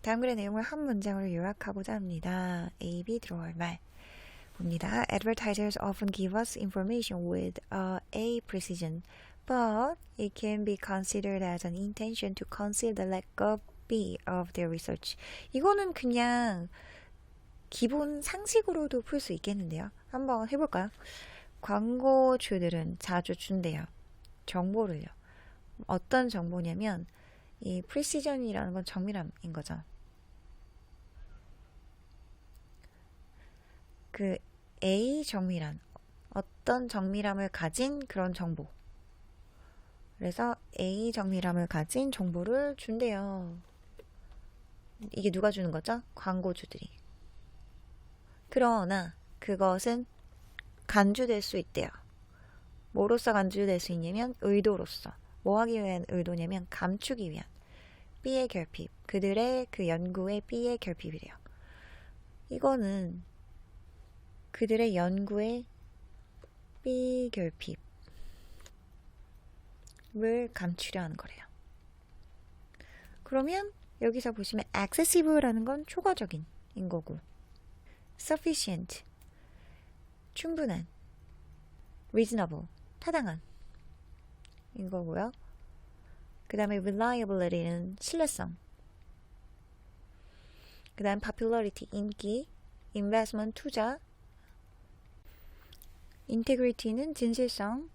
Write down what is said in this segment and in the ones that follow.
다음 글의 내용을 한 문장으로 요약하고자 합니다. A, B 들어갈 말 봅니다. Advertisers often give us information with a precision, but it can be considered as an intention to conceal the lack of B of their research. 이거는 그냥 기본 상식으로도 풀 수 있겠는데요. 한번 해볼까요? 광고주들은 자주 준대요. 정보를요. 어떤 정보냐면 이 precision이라는 건 정밀함인 거죠. 그 A 정밀함, 어떤 정밀함을 가진 그런 정보. 그래서 A 정밀함을 가진 정보를 준대요. 이게 누가 주는 거죠? 광고주들이. 그러나 그것은 간주될 수 있대요. 뭐로서 간주될 수 있냐면 의도로서. 뭐 하기 위한 의도냐면 감추기 위한 B의 결핍. 그들의 그 연구의 B의 결핍이래요. 이거는 그들의 연구의 B 결핍을 감추려 하는 거래요. 그러면 여기서 보시면 excessive라는 건 초과적인 인 거고 sufficient 충분한 reasonable 타당한 인 거고요. 그 다음에 reliability는 신뢰성 그 다음 popularity 인기 investment 투자 인테그리티는 진실성,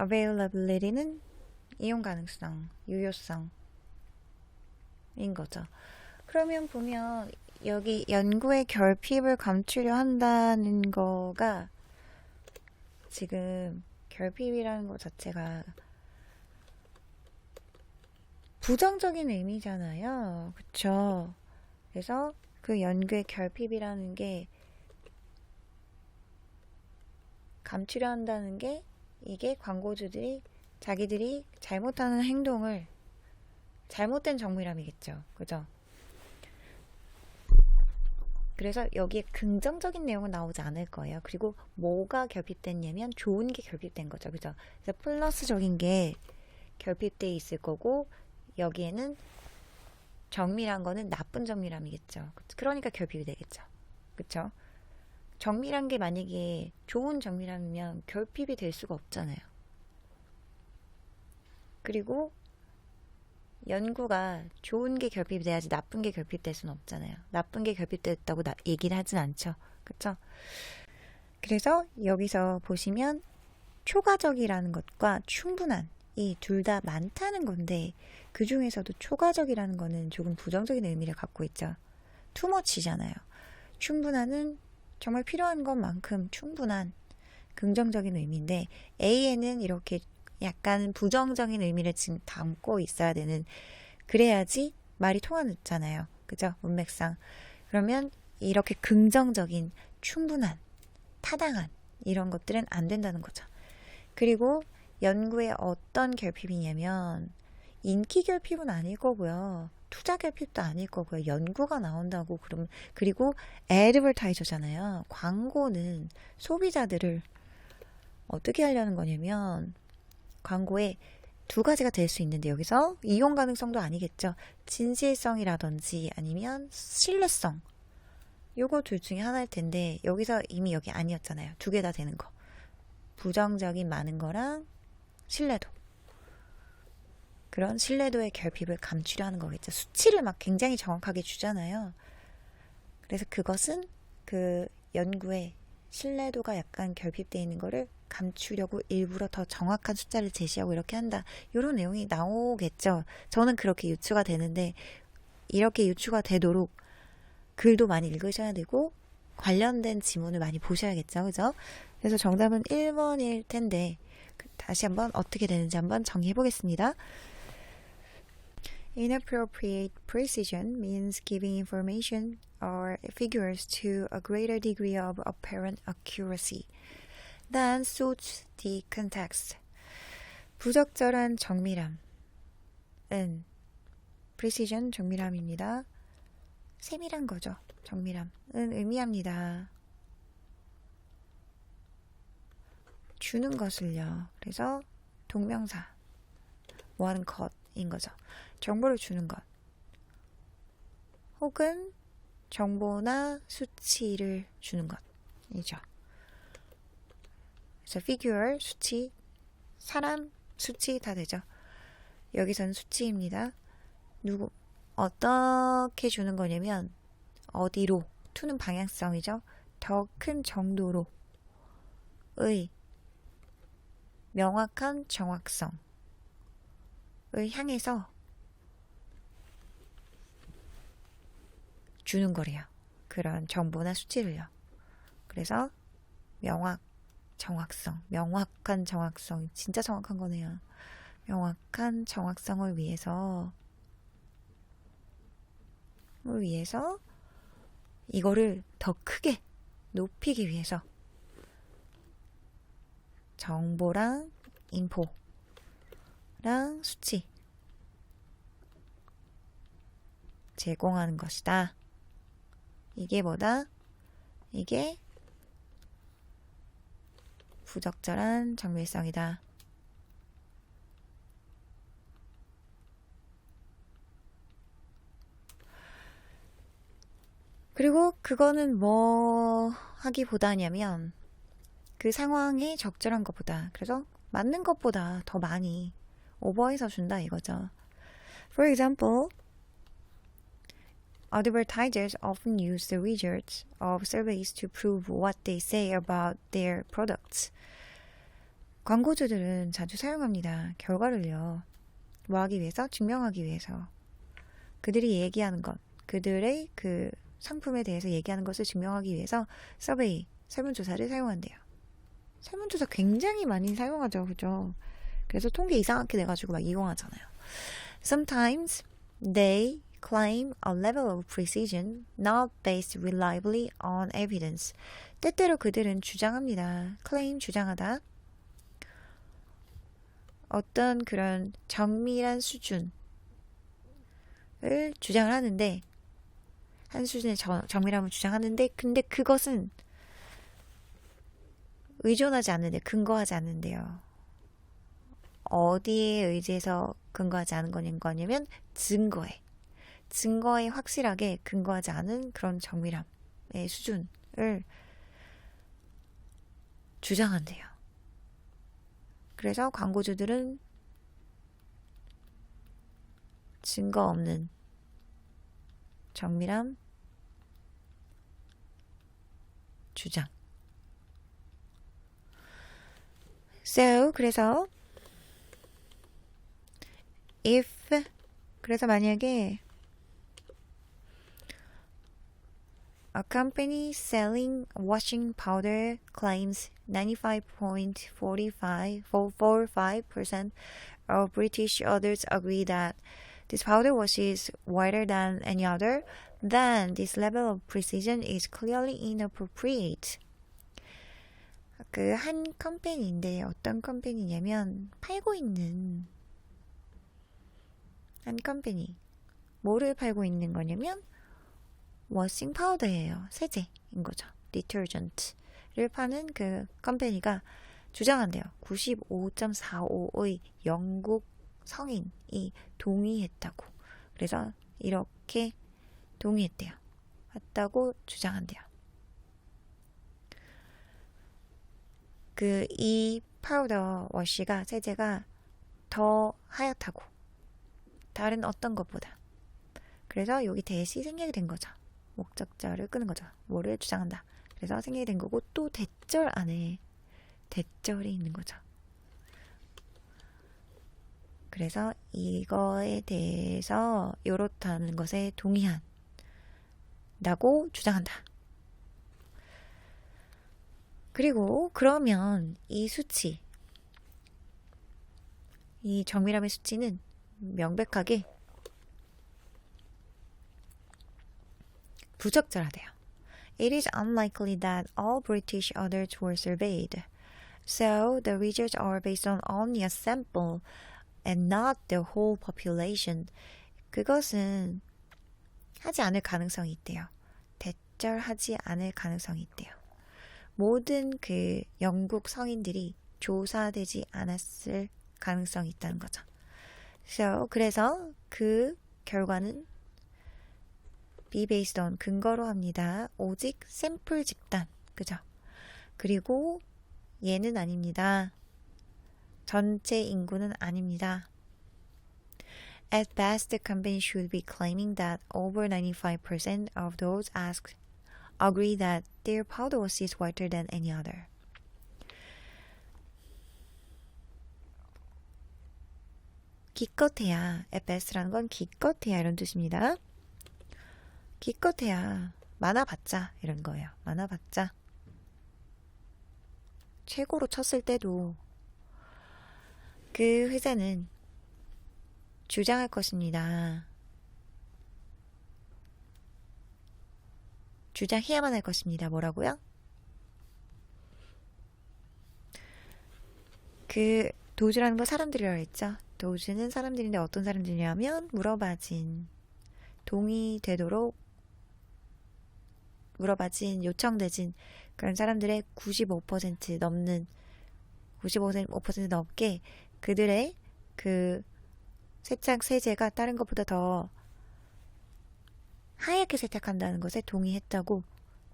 availability는 이용 가능성, 유효성인 거죠. 그러면 보면 여기 연구의 결핍을 감추려 한다는 거가 지금 결핍이라는 것 자체가 부정적인 의미잖아요. 그쵸? 그래서 그 연구의 결핍이라는 게 감추려 한다는 게 이게 광고주들이 자기들이 잘못하는 행동을 잘못된 정밀함이겠죠. 그죠? 그래서 여기에 긍정적인 내용은 나오지 않을 거예요. 그리고 뭐가 결핍됐냐면 좋은 게 결핍된 거죠. 그죠? 그래서 플러스적인 게 결핍돼 있을 거고 여기에는 정밀한 거는 나쁜 정밀함이겠죠. 그러니까 결핍이 되겠죠. 그쵸? 정밀한 게 만약에 좋은 정밀함이면 결핍이 될 수가 없잖아요. 그리고 연구가 좋은 게 결핍이 돼야지 나쁜 게 결핍될 수는 없잖아요. 나쁜 게 결핍됐다고 얘기를 하진 않죠. 그쵸? 그래서 여기서 보시면 초과적이라는 것과 충분한 이 둘 다 많다는 건데 그 중에서도 초과적이라는 거는 조금 부정적인 의미를 갖고 있죠. 투머치잖아요. 충분한은 정말 필요한 것만큼 충분한 긍정적인 의미인데 A에는 이렇게 약간 부정적인 의미를 지금 담고 있어야 되는 그래야지 말이 통하잖아요. 그죠? 문맥상. 그러면 이렇게 긍정적인 충분한 타당한 이런 것들은 안 된다는 거죠. 그리고 연구의 어떤 결핍이냐면 인기 결핍은 아닐 거고요. 투자 결핍도 아닐 거고요. 연구가 나온다고 그러면 그리고 애드버타이저잖아요. 광고는 소비자들을 어떻게 하려는 거냐면 광고에 두 가지가 될 수 있는데 여기서 이용 가능성도 아니겠죠. 진실성이라든지 아니면 신뢰성. 요거 둘 중에 하나일 텐데 여기서 이미 여기 아니었잖아요. 두 개 다 되는 거. 부정적인 많은 거랑 신뢰도. 그런 신뢰도의 결핍을 감추려 하는 거겠죠. 수치를 막 굉장히 정확하게 주잖아요. 그래서 그것은 그 연구에 신뢰도가 약간 결핍되어 있는 거를 감추려고 일부러 더 정확한 숫자를 제시하고 이렇게 한다. 이런 내용이 나오겠죠. 저는 그렇게 유추가 되는데 이렇게 유추가 되도록 글도 많이 읽으셔야 되고 관련된 지문을 많이 보셔야겠죠. 그죠? 그래서 정답은 1번일 텐데 다시 한번 어떻게 되는지 한번 정리해 보겠습니다. Inappropriate precision means giving information or figures to a greater degree of apparent accuracy than suits the context. 부적절한 정밀함은 precision 정밀함입니다. 세밀한 거죠. 정밀함은 의미합니다. 주는 것을요. 그래서 동명사 뭐 하는 것인 거죠. 정보를 주는 것. 혹은 정보나 수치를 주는 것이죠. 그래서 figure, 수치, 사람, 수치 다 되죠. 여기서는 수치입니다. 어떻게 주는 거냐면 어디로, to는 방향성이죠. 더 큰 정도로의 명확한 정확성을 향해서 주는 거래요. 그런 정보나 수치를요. 그래서 명확한 정확성, 진짜 정확한 거네요. 명확한 정확성을 위해서 이거를 더 크게 높이기 위해서 정보랑 인포랑 수치 제공하는 것이다. 이게 뭐다? 이게 부적절한 정밀성이다. 그리고 그거는 뭐 하기보다냐면 그 상황에 적절한 것보다, 그래서 맞는 것보다 더 많이 오버해서 준다 이거죠. For example, advertisers often use the results of surveys to prove what they say about their products. 광고주들은 자주 사용합니다. 결과를요. 뭐 하기 위해서? 증명하기 위해서. 그들이 얘기하는 것, 그들의 그 상품에 대해서 얘기하는 것을 증명하기 위해서 서베이, 설문조사를 사용한대요. 설문조사 굉장히 많이 사용하죠. 그죠? 그래서 통계 이상하게 내가지고 막 이용하잖아요. Sometimes they claim a level of precision not based reliably on evidence. 때때로 그들은 주장합니다. claim, 주장하다. 어떤 그런 정밀한 수준을 주장을 하는데, 한 수준의 정밀함을 주장하는데, 근데 그것은 의존하지 않는데, 근거하지 않는데요. 어디에 의지해서 근거하지 않은 거냐면 증거에 확실하게 근거하지 않은 그런 정밀함의 수준을 주장한대요. 그래서 광고주들은 증거 없는 정밀함 주장. So, 그래서 그래서 만약에 A company selling washing powder claims 95.45% of British adults agree that this powder washes whiter than any other, then this level of precision is clearly inappropriate. 그 한 컴퍼니인데 어떤 컴퍼니냐면 팔고 있는 한 컴퍼니. 뭐를 팔고 있는 거냐면 워싱 파우더예요. 세제인 거죠. 디터전트를 파는 그 컴퍼니가 주장한대요. 95.45의 영국 성인이 동의했다고. 그래서 이렇게 동의했대요. 했다고 주장한대요. 이 파우더 워시가 세제가 더 하얗다고. 다른 어떤 것보다. 그래서 여기 대시 생략이 된 거죠. 목적절을 끄는 거죠. 뭐를 주장한다. 그래서 생략이 된 거고 또 대절 안에 대절이 있는 거죠. 그래서 이거에 대해서 이렇다는 것에 동의한다고 주장한다. 그리고 그러면 이 수치, 이 정밀함의 수치는 명백하게 부적절하대요. It is unlikely that all British adults were surveyed, so the results are based on only a sample and not the whole population. 그것은 하지 않을 가능성이 있대요. 대절하지 않을 가능성이 있대요. 모든 그 영국 성인들이 조사되지 않았을 가능성이 있다는 거죠. 그래서 그 결과는 be based on 근거로 합니다. 오직 샘플 집단. 그죠? 그리고 얘는 아닙니다. 전체 인구는 아닙니다. At best, the company should be claiming that over 95% of those asked agree that their policy is whiter than any other. 기껏해야, at best라는 건 기껏해야 이런 뜻입니다. 기껏해야, 많아봤자 이런 거예요. 많아봤자. 최고로 쳤을 때도 그 회사는 주장할 것입니다. 주장해야만 할 것입니다. 뭐라고요? 그 도주라는 거 사람들이라고 했죠. 도주는 사람들인데 어떤 사람들이냐면 물어봐진, 동의되도록 물어봐진, 요청되진 그런 사람들의 95% 넘는 95% 넘게 그들의 그 세제가 다른 것보다 더 하얗게 세탁한다는 것에 동의했다고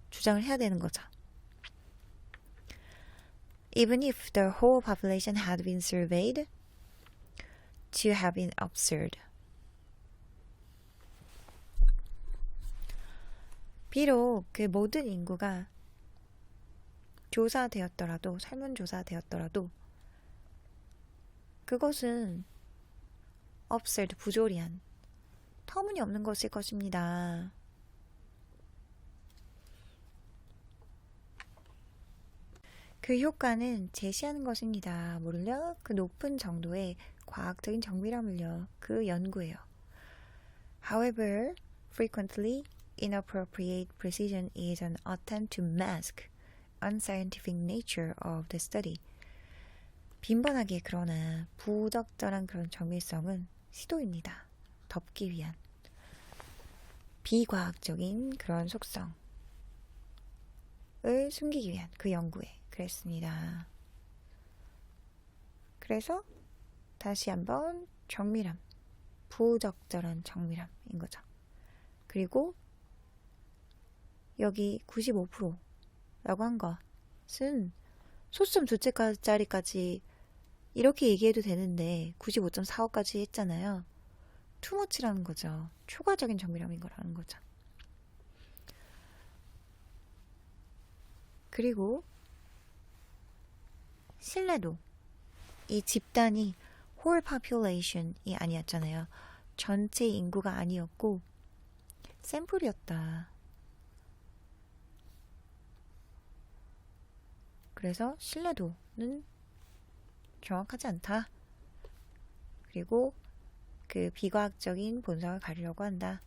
주장을 해야 되는 거죠. Even if the whole population had been surveyed to have been absurd. 비록 그 모든 인구가 조사되었더라도, 설문조사되었더라도 그것은 absurd, 부조리한, 터무니없는 것일 것입니다. 그 효과는 제시하는 것입니다. 뭐를요? 그 높은 정도의 과학적인 정밀함을요. 그 연구예요. However, frequently inappropriate precision is an attempt to mask unscientific nature of the study. 빈번하게 그러나 부적절한 그런 정밀성은 시도입니다. 덮기 위한 비과학적인 그런 속성을 숨기기 위한 그 연구에 그랬습니다. 그래서 다시 한번 정밀함, 부적절한 정밀함인 거죠. 그리고 여기 95%라고 한 것은 소수점 두 자리까지 이렇게 얘기해도 되는데 95.45까지 했잖아요. 투머치라는 거죠. 초과적인 정밀함인 거라는 거죠. 그리고 신뢰도. 이 집단이 whole population이 아니었잖아요. 전체 인구가 아니었고 샘플이었다. 그래서 신뢰도는 정확하지 않다. 그리고 그 비과학적인 본성을 가리려고 한다.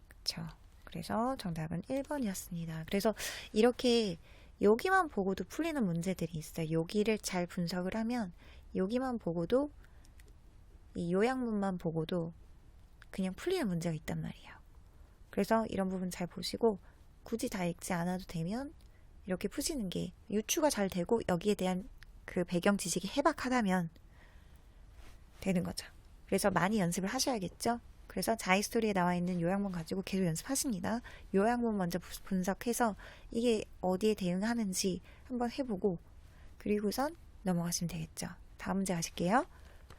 그쵸. 그래서 정답은 1번이었습니다. 그래서 이렇게 여기만 보고도 풀리는 문제들이 있어요. 여기를 잘 분석을 하면 여기만 보고도 이 요약문만 보고도 그냥 풀리는 문제가 있단 말이에요. 그래서 이런 부분 잘 보시고 굳이 다 읽지 않아도 되면 이렇게 푸시는 게 유추가 잘 되고 여기에 대한 그 배경 지식이 해박하다면 되는 거죠. 그래서 많이 연습을 하셔야겠죠. 그래서 자이스토리에 나와 있는 요약문 가지고 계속 연습하십니다. 요약문 먼저 분석해서 이게 어디에 대응하는지 한번 해보고 그리고선 넘어가시면 되겠죠. 다음 문제 가실게요.